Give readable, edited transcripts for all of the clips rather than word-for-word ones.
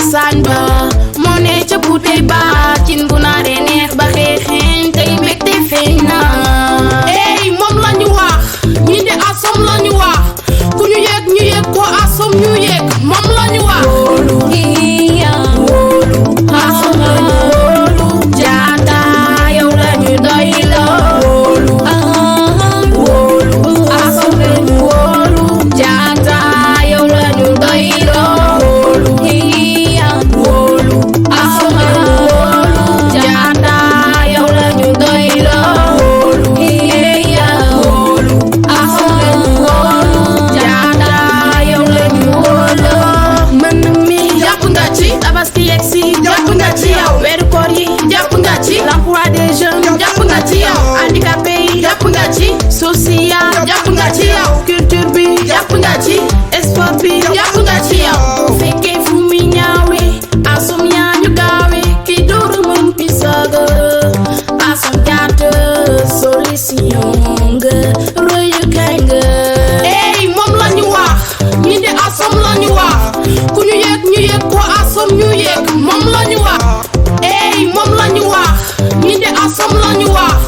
cosaan ba moo ne ca buute ba cin bu naaree neex ba xeexeen tey mbégte feeñ na ey moom lañu wax ñi de asom lañu wax ku ñu yëg ko asom ñu yëg moom lañu wax wóolu wóolu asom lañu wóolu jaata yow lañu doy la wóolu wóolu asom lañu wóolu jaata yow lañu doy la wóolu wóolu asom lañu wóolu jaata yow lañu doy la wóolu wóolu asom lañu wóolu jaata yow lañu wóolu mën mi jàpp nga ci tabaski yegsi jàpp nga ci yow weeru koor yi jàpp nga ci l'emploi des jeunes jàpp nga ci yow handicapé yi jàpp nga ci social jàpp nga ci yow culture bi jàpp nga ci sport bi jàpp nga ci yow fekkee fu mi ñaawe asom yaa ñu gaawe ki dóoru mën pi saga asom jaata solution nga royukaay nga ey moom lañu wax ñi de asom lañu wax ku ñu yëg ko asom ñu yëg moom lañu wax ey moom lañu wax ñi de asom lañu wax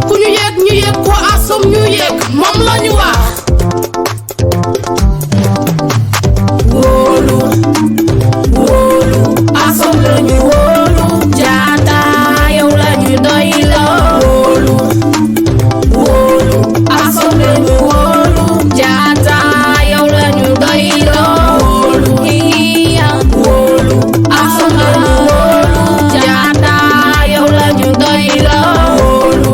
ku ñu yëg ko asom ñu yëg moom lañu wax wóolu wóolu asom lañu wóolu jaata yow lañu doy la wóolu wóolu asom lañu wóolu jaata yow lañu doy la wóolu wóolu asom lañu wóolu jaata yow lañu doy la wóolu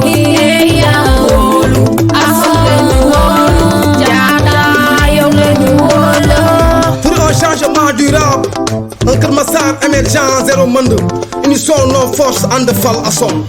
wóolu asom lañu wóolu jaata yow lañu wóolu Pour un changement durable, un Keur Massar émergent zéro mënd, unissons nos forces ànd fal Assome.